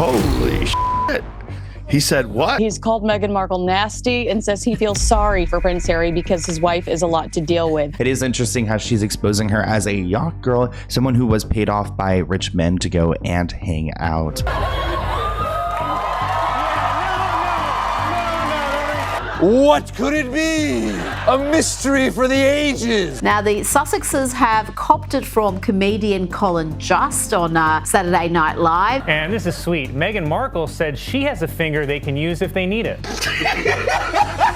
Holy shit. He said what? He's called Meghan Markle nasty and says he feels sorry for Prince Harry because his wife is a lot to deal with. It is interesting how she's exposing her as a yacht girl, someone who was paid off by rich men to go and hang out. What could it be? A mystery for the ages. Now, the Sussexes have copped it from comedian Colin Jost on Saturday Night Live. And this is sweet. Meghan Markle said she has a finger they can use if they need it.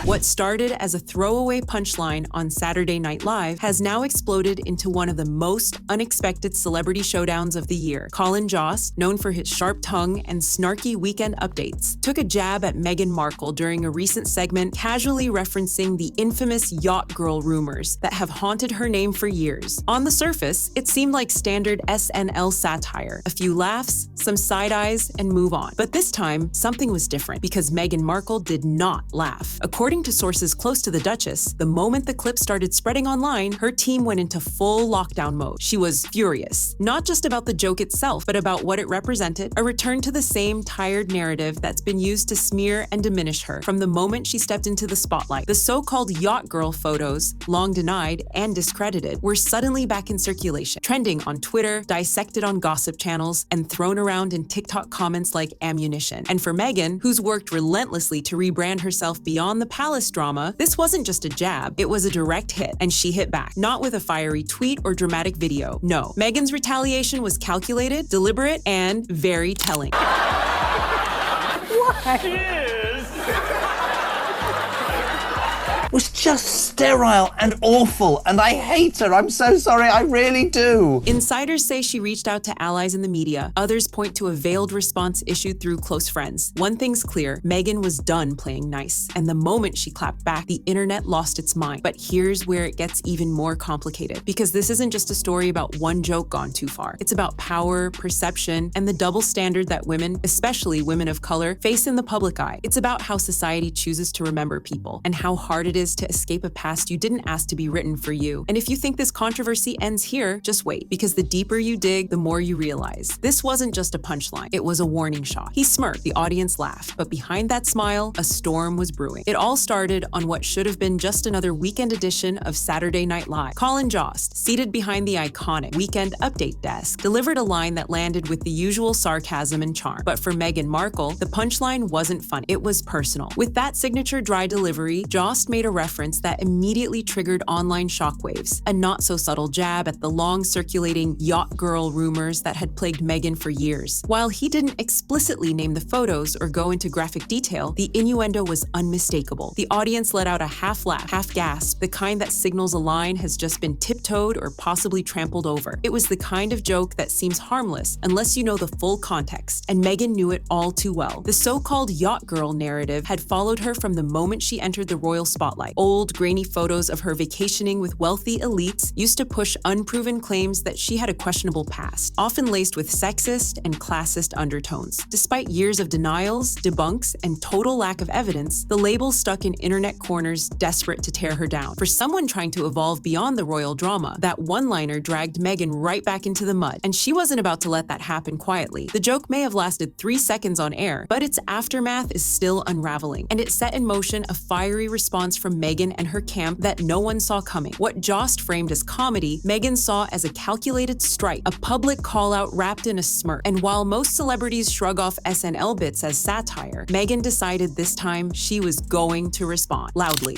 What started as a throwaway punchline on Saturday Night Live has now exploded into one of the most unexpected celebrity showdowns of the year. Colin Jost, known for his sharp tongue and snarky weekend updates, took a jab at Meghan Markle during a recent segment casually referencing the infamous yacht girl rumors that have haunted her name for years. On the surface, it seemed like standard SNL satire. A few laughs, some side eyes, and move on. But this time, something was different because Meghan Markle did not laugh. According to sources close to the Duchess, the moment the clip started spreading online, her team went into full lockdown mode. She was furious, not just about the joke itself, but about what it represented, a return to the same tired narrative that's been used to smear and diminish her from the moment she stepped into the spotlight. The so-called yacht girl photos, long denied and discredited, were suddenly back in circulation, trending on Twitter, dissected on gossip channels, and thrown around in TikTok comments like ammunition. And for Meghan, who's worked relentlessly to rebrand herself beyond the palace drama, this wasn't just a jab, it was a direct hit, and she hit back. Not with a fiery tweet or dramatic video. No, Meghan's retaliation was calculated, deliberate, and very telling. What? Was just sterile and awful, and I hate her. I'm so sorry, I really do. Insiders say she reached out to allies in the media. Others point to a veiled response issued through close friends. One thing's clear, Meghan was done playing nice, and the moment she clapped back, the internet lost its mind. But here's where it gets even more complicated, because this isn't just a story about one joke gone too far. It's about power, perception, and the double standard that women, especially women of color, face in the public eye. It's about how society chooses to remember people, and how hard it is to escape a past you didn't ask to be written for you. And if you think this controversy ends here, just wait, because the deeper you dig, the more you realize. This wasn't just a punchline, it was a warning shot. He smirked, the audience laughed, but behind that smile, a storm was brewing. It all started on what should have been just another weekend edition of Saturday Night Live. Colin Jost, seated behind the iconic Weekend Update desk, delivered a line that landed with the usual sarcasm and charm. But for Meghan Markle, the punchline wasn't funny, it was personal. With that signature dry delivery, Jost made a reference that immediately triggered online shockwaves, a not-so-subtle jab at the long-circulating yacht girl rumors that had plagued Meghan for years. While he didn't explicitly name the photos or go into graphic detail, the innuendo was unmistakable. The audience let out a half-laugh, half-gasp, the kind that signals a line has just been tiptoed or possibly trampled over. It was the kind of joke that seems harmless unless you know the full context, and Meghan knew it all too well. The so-called yacht girl narrative had followed her from the moment she entered the royal spotlight. Old, grainy photos of her vacationing with wealthy elites used to push unproven claims that she had a questionable past, often laced with sexist and classist undertones. Despite years of denials, debunks, and total lack of evidence, the label stuck in internet corners desperate to tear her down. For someone trying to evolve beyond the royal drama, that one-liner dragged Meghan right back into the mud, and she wasn't about to let that happen quietly. The joke may have lasted 3 seconds on air, but its aftermath is still unraveling, and it set in motion a fiery response from Meghan and her camp that no one saw coming. What Jost framed as comedy, Meghan saw as a calculated strike, a public call-out wrapped in a smirk. And while most celebrities shrug off SNL bits as satire, Meghan decided this time she was going to respond loudly.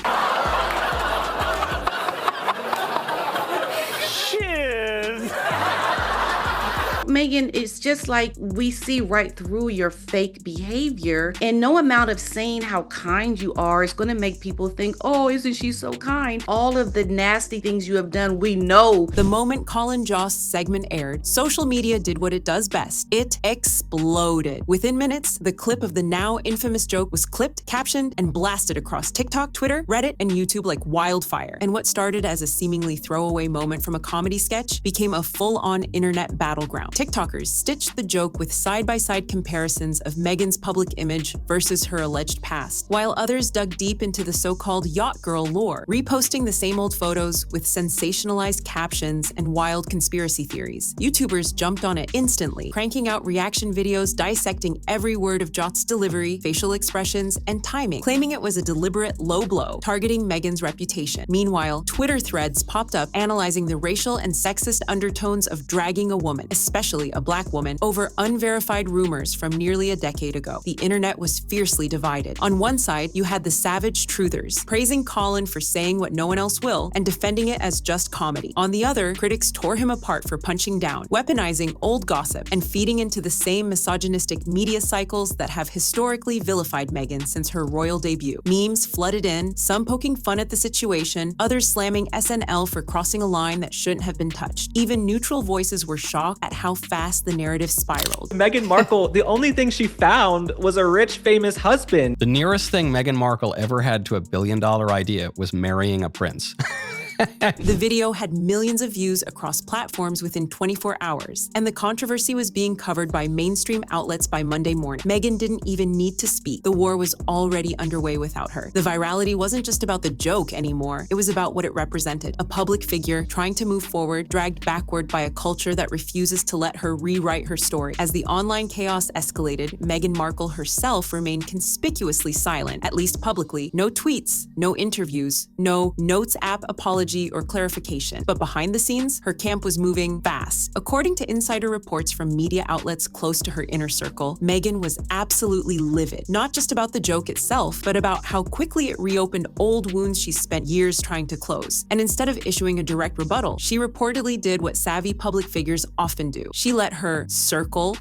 Meghan, it's just like we see right through your fake behavior, and no amount of saying how kind you are is going to make people think, oh, isn't she so kind? All of the nasty things you have done, we know. The moment Colin Jost's segment aired, social media did what it does best. It exploded. Within minutes, the clip of the now infamous joke was clipped, captioned, and blasted across TikTok, Twitter, Reddit, and YouTube like wildfire. And what started as a seemingly throwaway moment from a comedy sketch became a full-on internet battleground. TikTokers stitched the joke with side-by-side comparisons of Meghan's public image versus her alleged past, while others dug deep into the so-called yacht girl lore, reposting the same old photos with sensationalized captions and wild conspiracy theories. YouTubers jumped on it instantly, cranking out reaction videos dissecting every word of Yacht's delivery, facial expressions, and timing, claiming it was a deliberate low blow, targeting Meghan's reputation. Meanwhile, Twitter threads popped up analyzing the racial and sexist undertones of dragging a woman, especially a black woman, over unverified rumors from nearly a decade ago. The internet was fiercely divided. On one side, you had the savage truthers, praising Colin for saying what no one else will and defending it as just comedy. On the other, critics tore him apart for punching down, weaponizing old gossip, and feeding into the same misogynistic media cycles that have historically vilified Meghan since her royal debut. Memes flooded in, some poking fun at the situation, others slamming SNL for crossing a line that shouldn't have been touched. Even neutral voices were shocked at how fast the narrative spiraled. Meghan Markle, the only thing she found was a rich, famous husband. The nearest thing Meghan Markle ever had to a billion-dollar idea was marrying a prince. The video had millions of views across platforms within 24 hours, and the controversy was being covered by mainstream outlets by Monday morning. Meghan didn't even need to speak. The war was already underway without her. The virality wasn't just about the joke anymore. It was about what it represented. A public figure trying to move forward, dragged backward by a culture that refuses to let her rewrite her story. As the online chaos escalated, Meghan Markle herself remained conspicuously silent, at least publicly. No tweets, no interviews, no Notes app apology or clarification. But behind the scenes, her camp was moving fast. According to insider reports from media outlets close to her inner circle, Meghan was absolutely livid, not just about the joke itself, but about how quickly it reopened old wounds she spent years trying to close. And instead of issuing a direct rebuttal, she reportedly did what savvy public figures often do. She let her circle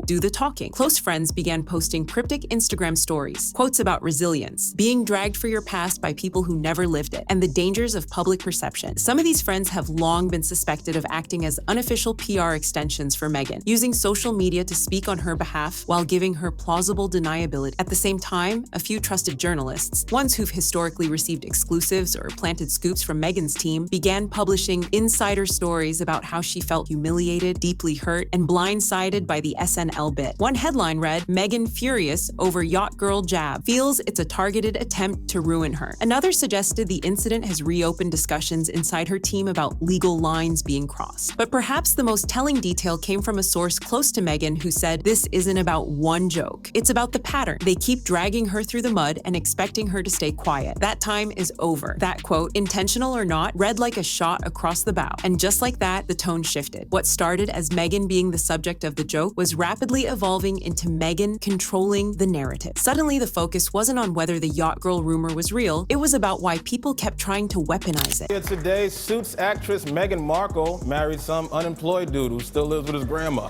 do the talking. Close friends began posting cryptic Instagram stories, quotes about resilience, being dragged for your past by people who never lived it, and the dangers of public perception. Some of these friends have long been suspected of acting as unofficial PR extensions for Meghan, using social media to speak on her behalf while giving her plausible deniability. At the same time, a few trusted journalists, ones who've historically received exclusives or planted scoops from Meghan's team, began publishing insider stories about how she felt humiliated, deeply hurt, and blindsided by the SNL bit. One headline read, "Meghan furious over yacht girl jab, feels it's a targeted attempt to ruin her." Another suggested the incident has reopened discussions inside her team about legal lines being crossed. But perhaps the most telling detail came from a source close to Meghan who said this isn't about one joke. It's about the pattern. They keep dragging her through the mud and expecting her to stay quiet. That time is over. That quote, intentional or not, read like a shot across the bow. And just like that, the tone shifted. What started as Meghan being the subject of the joke was rapidly evolving into Meghan controlling the narrative. Suddenly, the focus wasn't on whether the yacht girl rumor was real. It was about why people kept trying to weaponize it. Today, Suits actress Meghan Markle married some unemployed dude who still lives with his grandma.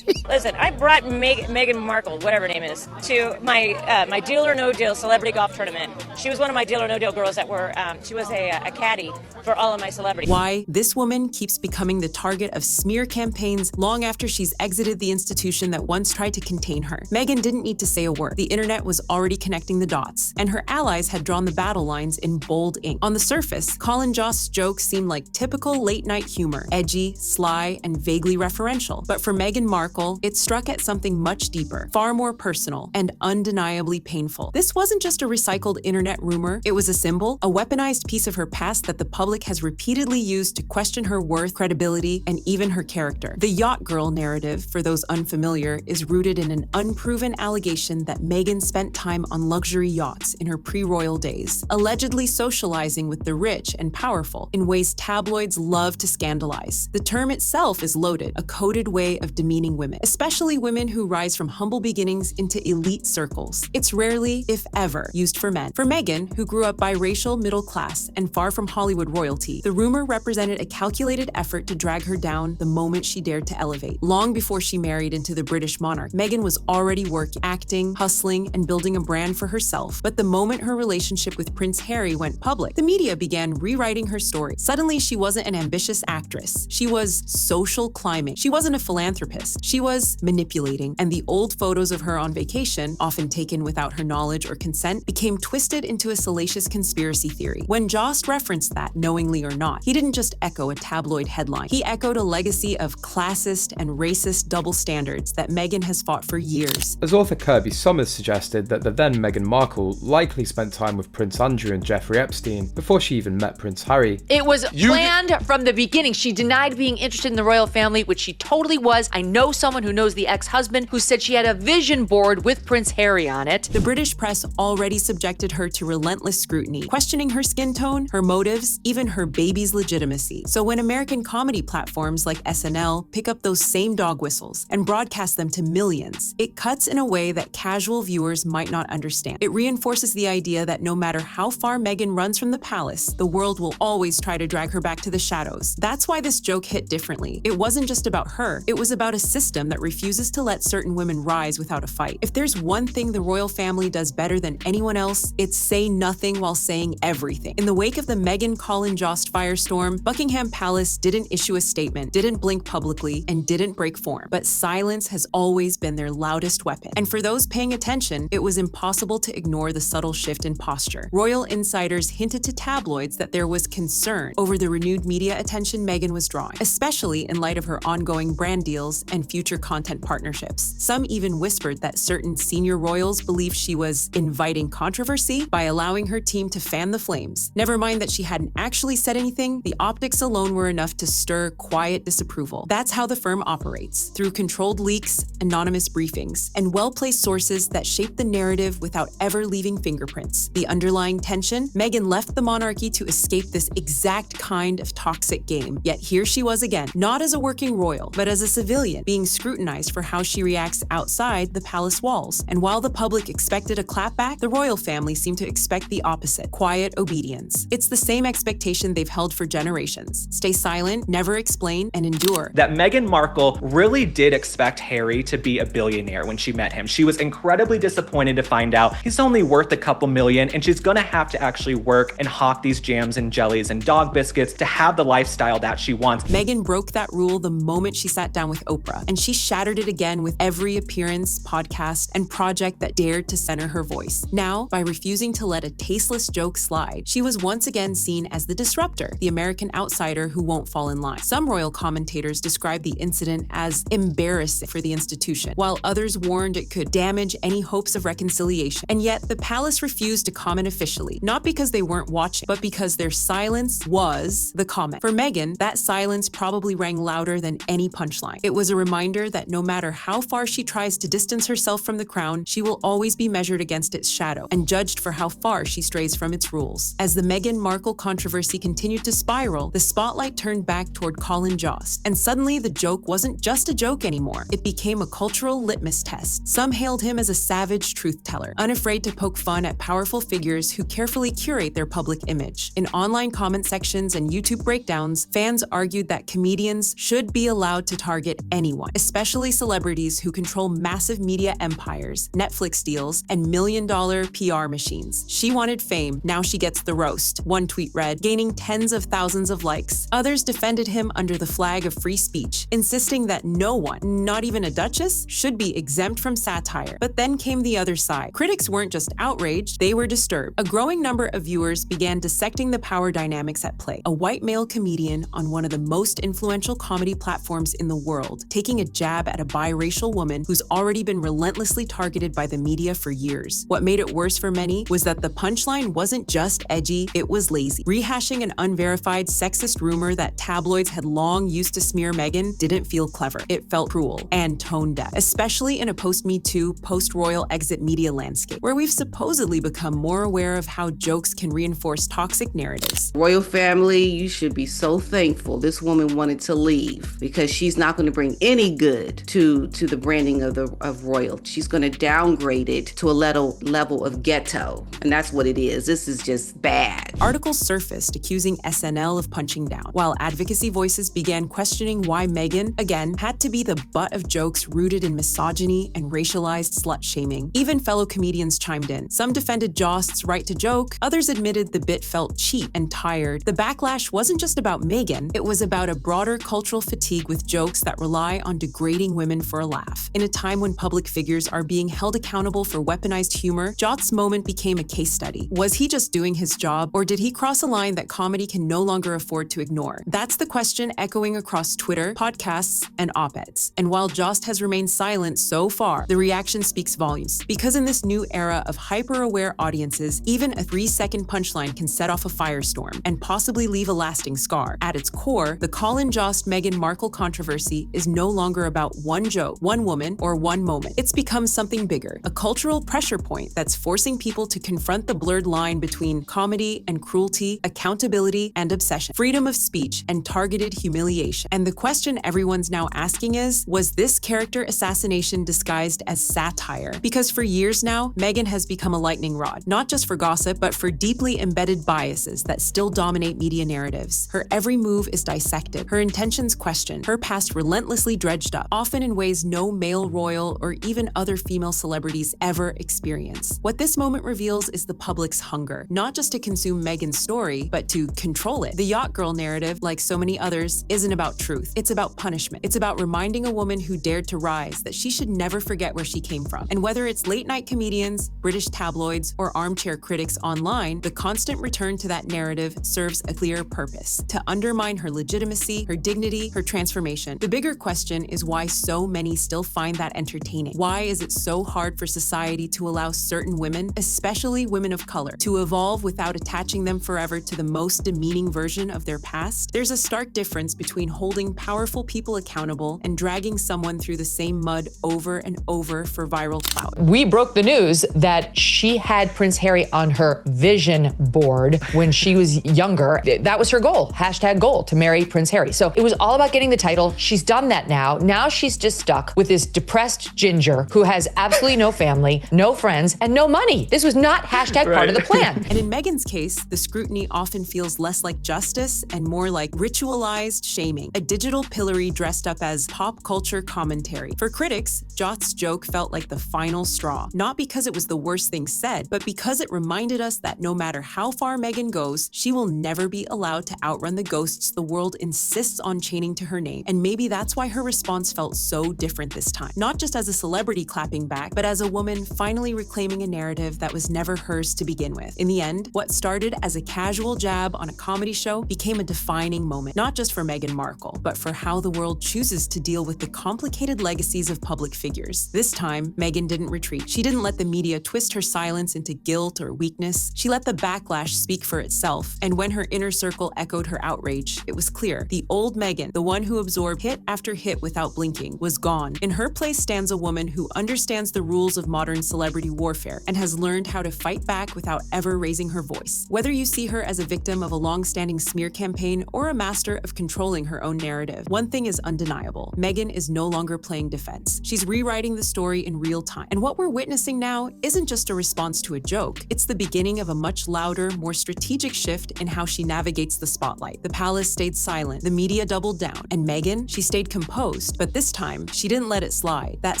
Listen, I brought Meghan Markle, whatever her name is, to my Deal or No Deal celebrity golf tournament. She was one of my Deal or No Deal girls that were, she was a caddy for all of my celebrities. Why this woman keeps becoming the target of smear campaigns long after she's exited the institution that once tried to contain her. Meghan didn't need to say a word. The internet was already connecting the dots, and her allies had drawn the battle lines in bold ink. On the surface, Colin Jost's jokes seemed like typical late-night humor, edgy, sly, and vaguely referential. But for Meghan Markle, it struck at something much deeper, far more personal, and undeniably painful. This wasn't just a recycled internet rumor. It was a symbol, a weaponized piece of her past that the public has repeatedly used to question her worth, credibility, and even her character. The yacht girl narrative, for those unfamiliar, is rooted in an unproven allegation that Meghan spent time on luxury yachts in her pre-royal days, allegedly socializing with the rich and powerful in ways tabloids love to scandalize. The term itself is loaded, a coded way of demeaning women, especially women who rise from humble beginnings into elite circles. It's rarely, if ever, used for men. For Meghan, who grew up biracial, middle class, and far from Hollywood royalty, the rumor represented a calculated effort to drag her down the moment she dared to elevate. Long before she married into the British monarch, Meghan was already working, acting, hustling, and building a brand for herself. But the moment her relationship with Prince Harry went public, the media began rewriting her story. Suddenly, she wasn't an ambitious actress. She was social climbing. She wasn't a philanthropist. press, she was manipulating, and the old photos of her on vacation, often taken without her knowledge or consent, became twisted into a salacious conspiracy theory. When Jost referenced that, knowingly or not, he didn't just echo a tabloid headline. He echoed a legacy of classist and racist double standards that Meghan has fought for years. As author Kirby Sommers suggested, that the then Meghan Markle likely spent time with Prince Andrew and Jeffrey Epstein before she even met Prince Harry. It was planned from the beginning. She denied being interested in the royal family, which she totally was. I know someone who knows the ex-husband who said she had a vision board with Prince Harry on it. The British press already subjected her to relentless scrutiny, questioning her skin tone, her motives, even her baby's legitimacy. So when American comedy platforms like SNL pick up those same dog whistles and broadcast them to millions, it cuts in a way that casual viewers might not understand. It reinforces the idea that no matter how far Meghan runs from the palace, the world will always try to drag her back to the shadows. That's why this joke hit differently. It wasn't just about her, it was about a system that refuses to let certain women rise without a fight. If there's one thing the royal family does better than anyone else, it's say nothing while saying everything. In the wake of the Meghan Colin Jost firestorm, Buckingham Palace didn't issue a statement, didn't blink publicly, and didn't break form. But silence has always been their loudest weapon. And for those paying attention, it was impossible to ignore the subtle shift in posture. Royal insiders hinted to tabloids that there was concern over the renewed media attention Meghan was drawing, especially in light of her ongoing brand deals and future content partnerships. Some even whispered that certain senior royals believed she was inviting controversy by allowing her team to fan the flames. Never mind that she hadn't actually said anything, the optics alone were enough to stir quiet disapproval. That's how the firm operates, through controlled leaks, anonymous briefings, and well-placed sources that shape the narrative without ever leaving fingerprints. The underlying tension, Meghan left the monarchy to escape this exact kind of toxic game. Yet here she was again, not as a working royal, but as a civilian, being scrutinized for how she reacts outside the palace walls. And while the public expected a clapback, the royal family seemed to expect the opposite, quiet obedience. It's the same expectation they've held for generations. Stay silent, never explain, and endure. That Meghan Markle really did expect Harry to be a billionaire when she met him. She was incredibly disappointed to find out he's only worth a couple million, and she's gonna have to actually work and hawk these jams and jellies and dog biscuits to have the lifestyle that she wants. Meghan broke that rule the moment she sat down with Oprah, and she shattered it again with every appearance, podcast, and project that dared to center her voice. Now, by refusing to let a tasteless joke slide, she was once again seen as the disruptor, the American outsider who won't fall in line. Some royal commentators described the incident as embarrassing for the institution, while others warned it could damage any hopes of reconciliation. And yet, the palace refused to comment officially, not because they weren't watching, but because their silence was the comment. For Meghan, that silence probably rang louder than any punchline. It was a reminder that no matter how far she tries to distance herself from the crown, she will always be measured against its shadow and judged for how far she strays from its rules. As the Meghan Markle controversy continued to spiral, the spotlight turned back toward Colin Jost, and suddenly the joke wasn't just a joke anymore. It became a cultural litmus test. Some hailed him as a savage truth teller, unafraid to poke fun at powerful figures who carefully curate their public image. In online comment sections and YouTube breakdowns, fans argued that comedians should be allowed to target anyone, especially celebrities who control massive media empires, Netflix deals, and million-dollar PR machines. She wanted fame, now she gets the roast, one tweet read, gaining tens of thousands of likes. Others defended him under the flag of free speech, insisting that no one, not even a duchess, should be exempt from satire. But then came the other side. Critics weren't just outraged, they were disturbed. A growing number of viewers began dissecting the power dynamics at play. A white male comedian on one of the most influential comedy platforms in the world, taking a jab at a biracial woman who's already been relentlessly targeted by the media for years. What made it worse for many was that the punchline wasn't just edgy, it was lazy. Rehashing an unverified sexist rumor that tabloids had long used to smear Meghan didn't feel clever. It felt cruel and tone deaf, especially in a post-Me Too, post-royal exit media landscape, where we've supposedly become more aware of how jokes can reinforce toxic narratives. Royal family, you should be so thankful this woman wanted to leave, because she's not going to bring any good to the branding of royal. She's going to downgrade it to a level of ghetto, and that's what it is. This is just bad. Articles surfaced accusing SNL of punching down, while advocacy voices began questioning why Meghan, again, had to be the butt of jokes rooted in misogyny and racialized slut-shaming. Even fellow comedians chimed in. Some defended Jost's right to joke, others admitted the bit felt cheap and tired. The backlash wasn't just about Meghan, it was about a broader cultural fatigue with jokes that rely on degrading women for a laugh. In a time when public figures are being held accountable for weaponized humor, Yacht's moment became a case study. Was he just doing his job, or did he cross a line that comedy can no longer afford to ignore? That's the question echoing across Twitter, podcasts, and op-eds. And while Jost has remained silent so far, the reaction speaks volumes. Because in this new era of hyper-aware audiences, even a 3-second punchline can set off a firestorm and possibly leave a lasting scar. At its core, the Colin Jost Meghan Markle controversy is no longer about one joke, one woman, or one moment. It's become something bigger, a cultural pressure point that's forcing people to confront the blurred line between comedy and cruelty, accountability and obsession, freedom of speech and targeted humiliation. And the question everyone's now asking is, was this character assassination disguised as satire? Because for years now, Meghan has become a lightning rod, not just for gossip, but for deeply embedded biases that still dominate media narratives. Her every move is dissected, her intentions questioned, her past relentlessly dredged up, often in ways no male royal or even other female celebrities ever experience. What this moment reveals is the public's hunger, not just to consume Meghan's story, but to control it. The Yacht Girl narrative, like so many others, isn't about truth. It's about punishment. It's about reminding a woman who dared to rise that she should never forget where she came from. And whether it's late-night comedians, British tabloids, or armchair critics online, the constant return to that narrative serves a clear purpose: to undermine her legitimacy, her dignity, her transformation. The bigger question is why so many still find that entertaining. Why is it so hard for society to allow certain women, especially women of color, to evolve without attaching them forever to the most demeaning version of their past? There's a stark difference between holding powerful people accountable and dragging someone through the same mud over and over for viral clout. We broke the news that she had Prince Harry on her vision board when she was younger. That was her goal, #goal, to marry Prince Harry. So it was all about getting the title. She's done that now. Now she's just stuck with this depressed ginger who has absolutely no family, no friends, and no money. This was not part of the plan. And in Meghan's case, the scrutiny often feels less like justice and more like ritualized shaming, a digital pillory dressed up as pop culture commentary. For critics, Jost's joke felt like the final straw, not because it was the worst thing said, but because it reminded us that no matter how far Meghan goes, she will never be allowed to outrun the ghosts the world insists on chaining to her name. And maybe that's why her response felt so different this time. Not just as a celebrity clapping back, but as a woman finally reclaiming a narrative that was never hers to begin with. In the end, what started as a casual jab on a comedy show became a defining moment, not just for Meghan Markle, but for how the world chooses to deal with the complicated legacies of public figures. This time, Meghan didn't retreat. She didn't let the media twist her silence into guilt or weakness. She let the backlash speak for itself. And when her inner circle echoed her outrage, it was clear. The old Meghan, the one who absorbed hit after hit without blinking, was gone. In her place stands a woman who understands the rules of modern celebrity warfare and has learned how to fight back without ever raising her voice. Whether you see her as a victim of a long-standing smear campaign or a master of controlling her own narrative, one thing is undeniable. Meghan is no longer playing defense. She's rewriting the story in real time. And what we're witnessing now isn't just a response to a joke. It's the beginning of a much louder, more strategic shift in how she navigates the spotlight. The palace stayed silent, the media doubled down, and Meghan, she stayed composed, but this time, she didn't let it slide. That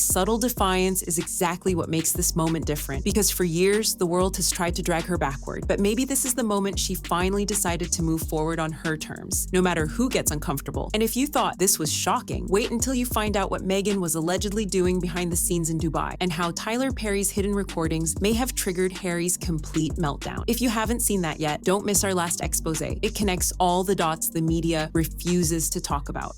subtle defiance is exactly what makes this moment different, because for years, the world has tried to drag her backward, but maybe this is the moment she finally decided to move forward on her terms, no matter who gets uncomfortable. And if you thought this was shocking, wait until you find out what Meghan was allegedly doing behind the scenes in Dubai, and how Tyler Perry's hidden recordings may have triggered Harry's complete meltdown. If you haven't seen that yet, don't miss our last expose. It connects all the dots the media refuses to talk about.